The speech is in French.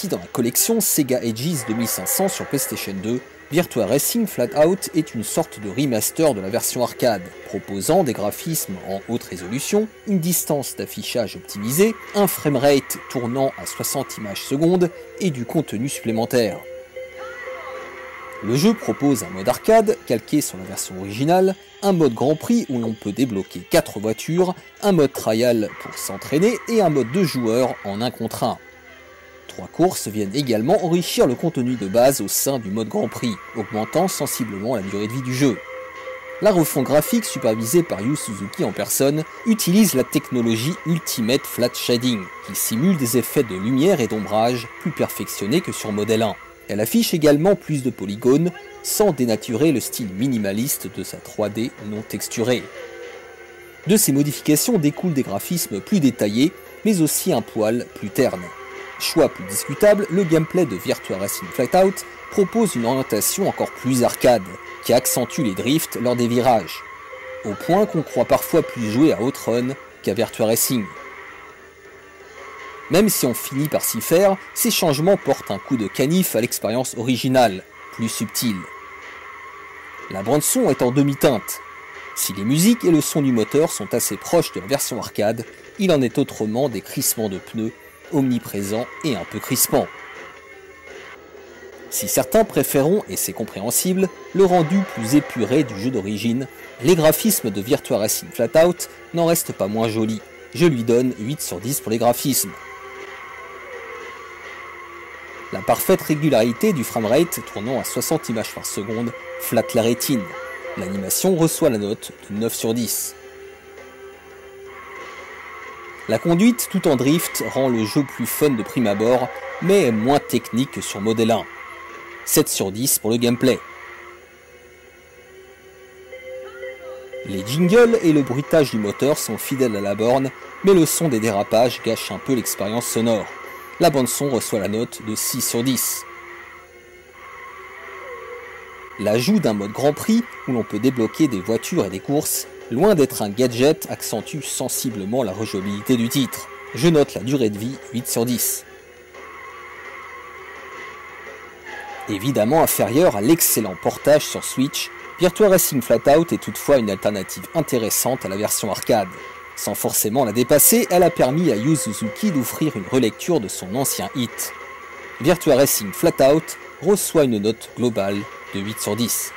Sorti dans la collection Sega Ages 2500 sur PlayStation 2, Virtua Racing Flatout est une sorte de remaster de la version arcade, proposant des graphismes en haute résolution, une distance d'affichage optimisée, un framerate tournant à 60 images secondes et du contenu supplémentaire. Le jeu propose un mode arcade, calqué sur la version originale, un mode Grand Prix où l'on peut débloquer 4 voitures, un mode trial pour s'entraîner et un mode 2 joueurs en 1 contre 1. 3 courses viennent également enrichir le contenu de base au sein du mode Grand Prix, augmentant sensiblement la durée de vie du jeu. La refonte graphique supervisée par Yu Suzuki en personne utilise la technologie Ultimate Flat Shading, qui simule des effets de lumière et d'ombrage plus perfectionnés que sur Model 1. Elle affiche également plus de polygones, sans dénaturer le style minimaliste de sa 3D non texturée. De ces modifications découlent des graphismes plus détaillés, mais aussi un poil plus terne. Choix plus discutable, le gameplay de Virtua Racing Flatout propose une orientation encore plus arcade, qui accentue les drifts lors des virages, au point qu'on croit parfois plus jouer à Outrun qu'à Virtua Racing. Même si on finit par s'y faire, ces changements portent un coup de canif à l'expérience originale, plus subtile. La bande-son est en demi-teinte. Si les musiques et le son du moteur sont assez proches de la version arcade, il en est autrement des crissements de pneus, omniprésents et un peu crispants. Si certains préféreront, et c'est compréhensible, le rendu plus épuré du jeu d'origine, les graphismes de Virtua Racing Flatout n'en restent pas moins jolis. Je lui donne 8 sur 10 pour les graphismes. La parfaite régularité du framerate tournant à 60 images par seconde flatte la rétine. L'animation reçoit la note de 9 sur 10. La conduite tout en drift rend le jeu plus fun de prime abord, mais est moins technique que sur Model 1. 7 sur 10 pour le gameplay. Les jingles et le bruitage du moteur sont fidèles à la borne, mais le son des dérapages gâche un peu l'expérience sonore. La bande-son reçoit la note de 6 sur 10. L'ajout d'un mode Grand Prix, où l'on peut débloquer des voitures et des courses, loin d'être un gadget, accentue sensiblement la rejouabilité du titre. Je note la durée de vie 8 sur 10. Évidemment inférieure à l'excellent portage sur Switch, Virtua Racing Flatout est toutefois une alternative intéressante à la version arcade. Sans forcément la dépasser, elle a permis à Yu Suzuki d'offrir une relecture de son ancien hit. Virtua Racing Flatout reçoit une note globale de 8 sur 10.